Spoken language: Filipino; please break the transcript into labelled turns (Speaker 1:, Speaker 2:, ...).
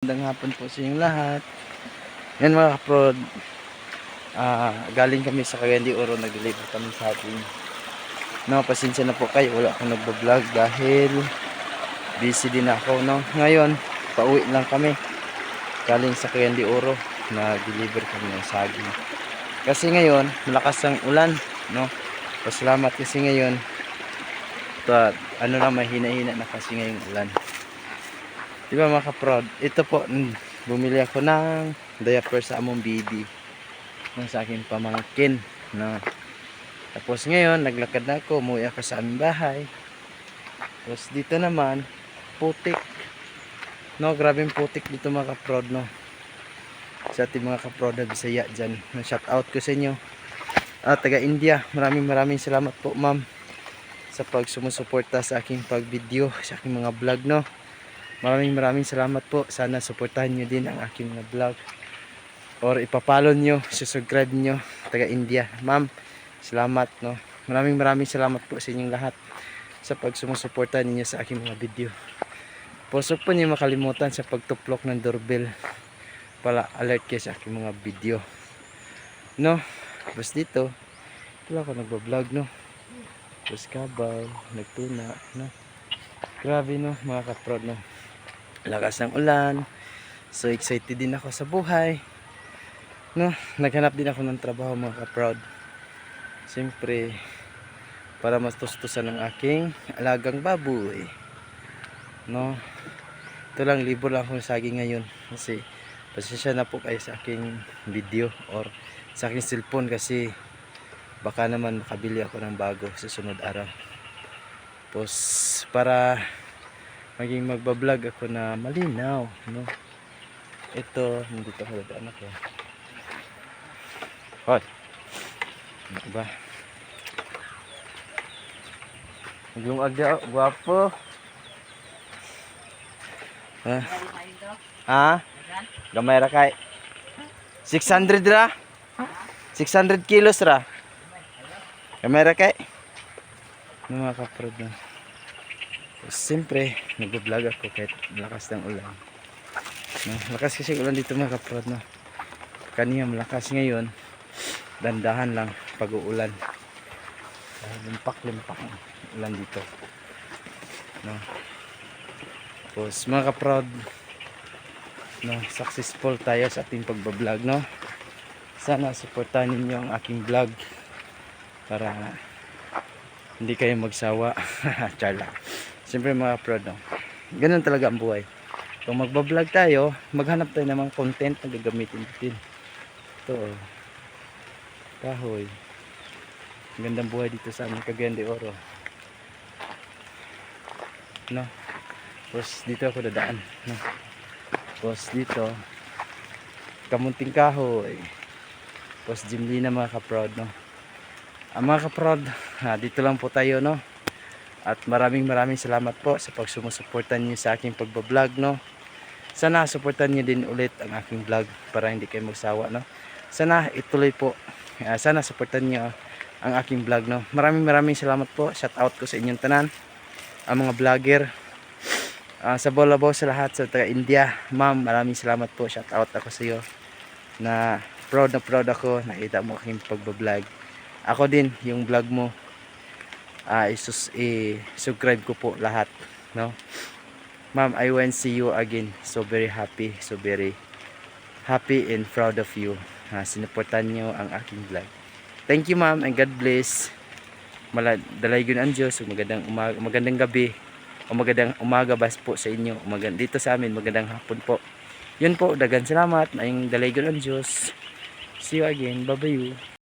Speaker 1: Magandang hapon po sa inyong lahat. Yan mga kaprod, galing kami sa Cagayan de Oro, nag-deliver kami sa atin. No, pasensya na po kayo, wala akong nagbablog dahil busy din ako. No? Ngayon, pauwi lang kami. Galing sa Cagayan de Oro, nag-deliver kami ng saging. Kasi ngayon, malakas ang ulan. No? Pasalamat kasi ngayon, mahina-hina na kasi ngayong ulan. Diba mga kaprod, ito po, bumili ako ng diaper sa among baby ng sa aking pamangkin, no? Tapos ngayon naglakad na ako, umuwi ako sa aming bahay. Tapos dito naman putik, no? Grabing putik dito mga kaprod, no? Sa ating mga kaprod na Bisaya dyan, no? Shout out ko sa inyo, taga India. Maraming salamat po ma'am sa sumusuporta sa aking pag-video, sa aking mga vlog, no? Maraming salamat po. Sana suportahan nyo din ang aking mga vlog, or ipapalo nyo, subscribe nyo, taga India. Ma'am, salamat, no? Maraming salamat po sa inyong lahat sa sumusuporta ninyo sa aking mga video. Pusok po niyo makalimutan sa pagtuplok ng doorbell para alert kayo sa aking mga video, no? Tapos dito ako nagbablog, no? Tapos kabaw, nagtuna, no? Grabe, no mga kaprod, no? Lakas ng ulan. So excited din ako sa buhay, no? Naghanap din ako ng trabaho mga ka-proud. Siyempre para mas tustusan ng aking alagang baboy, no? Ito lang, libo lang akong saging ngayon. Kasi pasensya na po kayo sa aking video or sa aking cellphone, kasi baka naman makabili ako ng bago sa sunod araw. Tapos para maging magbablog ako na malinaw, no? Ito, nandito ako dadaan ako. Hoy, ano ba? Maglungag daw, guwapo. Ha? Gamay ra kay 600 ra? 600 kilos ra? Gamay ra kay? Mga kaprod na. Siyempre, nag-vlog ako kahit malakas ng ulan. No, malakas kasi ulan dito mga kaprod, no? Kanina malakas, ngayon dandahan lang pag-uulan. Limpak ulan dito, no? Tapos mga kaprod, no, successful tayo sa ating pagbablog, no? Sana suportahan ninyo ang aking vlog para hindi kayo magsawa. Charla. Siyempre mga kaprod, no? Ganun talaga ang buhay. Kung magbablog tayo, maghanap tayo ng mga content na gagamitin natin. Ito, oh, kahoy. Gandang buhay dito sa amin Cagayan de Oro, no? Tapos dito ako dadaan, no? Tapos dito kamunting kahoy. Tapos Jimlina mga kaprod, no? Ang mga kaprod, dito lang po tayo, no? At maraming salamat po sa pagsumusuportan niyo sa aking pagbablog, no? Sana suportahan niyo din ulit ang aking vlog para hindi kayo magsawa, no? Sana ituloy po. Sana suportahan niyo ang aking vlog, no? Maraming salamat po. Shout out ko sa inyong tanan, ang mga vlogger, sa Bolabaw, sa lahat sa taga India. Ma'am, maraming salamat po. Shout out ako sa iyo, na proud ako nakita mo aking pagbablog. Ako din, yung vlog mo, i-subscribe ko po lahat, no? Ma'am, I want to see you again. So very happy and proud of you. Sinuportan nyo ang aking vlog. Thank you ma'am, and God bless. Dalaygon ang Diyos. Magandang gabi o magandang umaga bas po sa inyo. Dito sa amin, magandang hapon po. Yun po, dagan salamat. Mayong dalaygon ang Diyos. See you again. Bye bye.